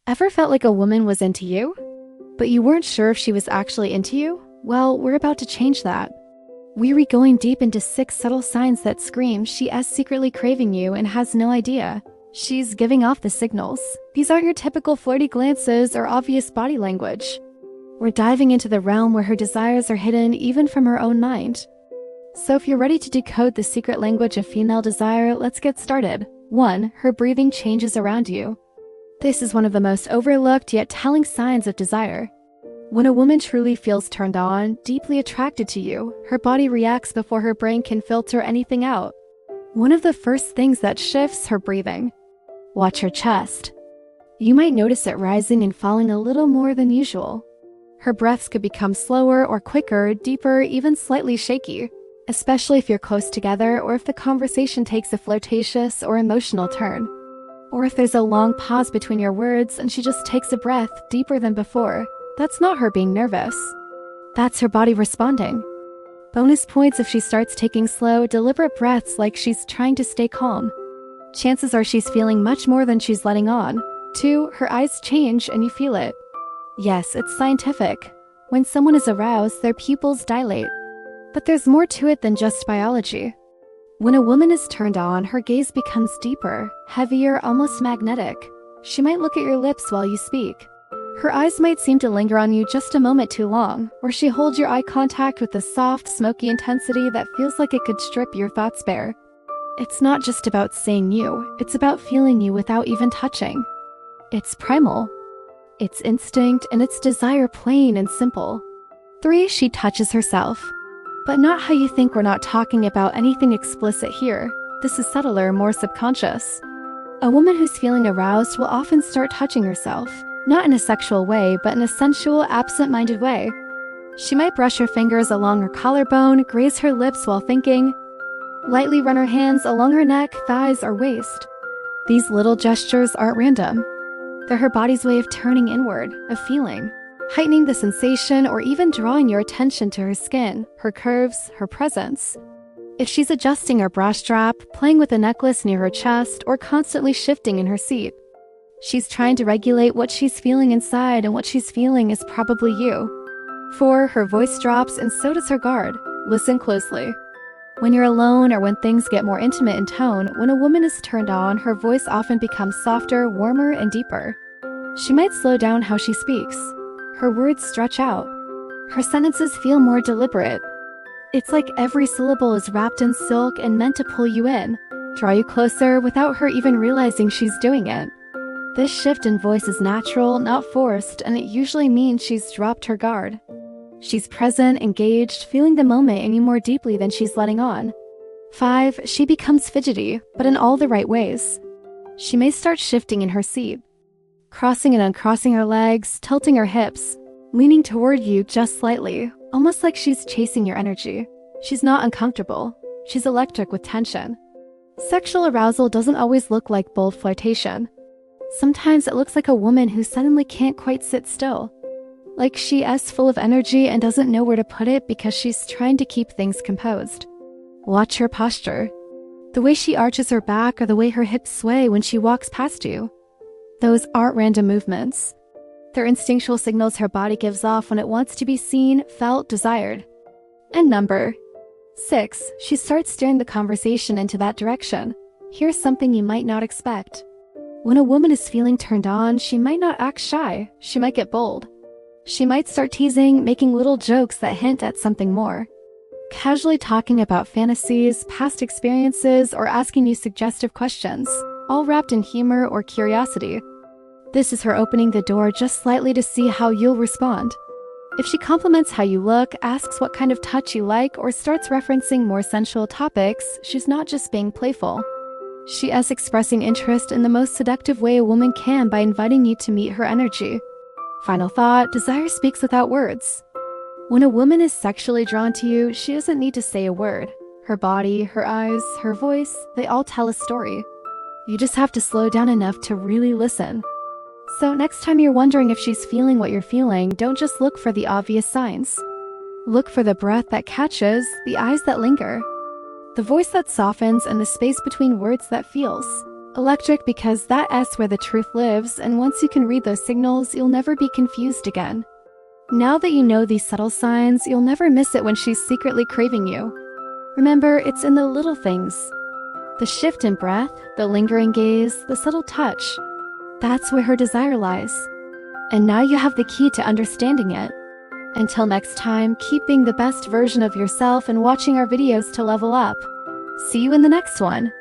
Ever felt like a woman was into you, but you weren't sure if she was actually into you? Well, we're about to change that. We're going deep into 6 subtle signs that scream she is secretly craving you and has no idea. She's giving off the signals. These aren't your typical flirty glances or obvious body language. We're diving into the realm where her desires are hidden even from her own mind. So if you're ready to decode the secret language of female desire, let's get started. 1. Her breathing changes around you. This is one of the most overlooked yet telling signs of desire. When a woman truly feels turned on, deeply attracted to you, her body reacts before her brain can filter anything out. One of the first things that shifts, her breathing. Watch her chest. You might notice it rising and falling a little more than usual. Her breaths could become slower or quicker, deeper, even slightly shaky, especially if you're close together or if the conversation takes a flirtatious or emotional turn. Or if there's a long pause between your words and she just takes a breath deeper than before. That's not her being nervous. That's her body responding. Bonus points if she starts taking slow, deliberate breaths like she's trying to stay calm. Chances are she's feeling much more than she's letting on. 2. Her eyes change and you feel it. Yes, it's scientific. When someone is aroused, their pupils dilate. But there's more to it than just biology. When a woman is turned on, her gaze becomes deeper, heavier, almost magnetic. She might look at your lips while you speak. Her eyes might seem to linger on you just a moment too long, or she holds your eye contact with a soft, smoky intensity that feels like it could strip your thoughts bare. It's not just about seeing you, it's about feeling you without even touching. It's primal. It's instinct, and it's desire, plain and simple. 3. She touches herself. But not how you think. We're not talking about anything explicit here. This is subtler, more subconscious. A woman who's feeling aroused will often start touching herself, not in a sexual way, but in a sensual, absent-minded way. She might brush her fingers along her collarbone, graze her lips while thinking, lightly run her hands along her neck, thighs, or waist. These little gestures aren't random. They're her body's way of turning inward, of feeling, heightening the sensation, or even drawing your attention to her skin, her curves, her presence. If she's adjusting her bra strap, playing with a necklace near her chest, or constantly shifting in her seat, she's trying to regulate what she's feeling inside, and what she's feeling is probably you. 4. Her voice drops and so does her guard. Listen closely. When you're alone or when things get more intimate in tone, when a woman is turned on, her voice often becomes softer, warmer, and deeper. She might slow down how she speaks. Her words stretch out. Her sentences feel more deliberate. It's like every syllable is wrapped in silk and meant to pull you in, draw you closer without her even realizing she's doing it. This shift in voice is natural, not forced, and it usually means she's dropped her guard. She's present, engaged, feeling the moment in you more deeply than she's letting on. 5. She becomes fidgety, but in all the right ways. She may start shifting in her seat, crossing and uncrossing her legs, tilting her hips, leaning toward you just slightly, almost like she's chasing your energy. She's not uncomfortable. She's electric with tension. Sexual arousal doesn't always look like bold flirtation. Sometimes it looks like a woman who suddenly can't quite sit still. Like she is full of energy and doesn't know where to put it because she's trying to keep things composed. Watch her posture. The way she arches her back or the way her hips sway when she walks past you. Those aren't random movements. They're instinctual signals her body gives off when it wants to be seen, felt, desired. And number 6. She starts steering the conversation into that direction. Here's something you might not expect. When a woman is feeling turned on, she might not act shy. She might get bold. She might start teasing, making little jokes that hint at something more. Casually talking about fantasies, past experiences, or asking you suggestive questions, all wrapped in humor or curiosity. This is her opening the door just slightly to see how you'll respond. If she compliments how you look, asks what kind of touch you like, or starts referencing more sensual topics, she's not just being playful. She is expressing interest in the most seductive way a woman can by inviting you to meet her energy. Final thought, desire speaks without words. When a woman is sexually drawn to you, she doesn't need to say a word. Her body, her eyes, her voice, they all tell a story. You just have to slow down enough to really listen. So next time you're wondering if she's feeling what you're feeling, don't just look for the obvious signs. Look for the breath that catches, the eyes that linger, the voice that softens, and the space between words that feels. Electric because that's where the truth lives, and once you can read those signals, you'll never be confused again. Now that you know these subtle signs, you'll never miss it when she's secretly craving you. Remember, it's in the little things. The shift in breath, the lingering gaze, the subtle touch. That's where her desire lies. And now you have the key to understanding it. Until next time, keep being the best version of yourself and watching our videos to level up. See you in the next one.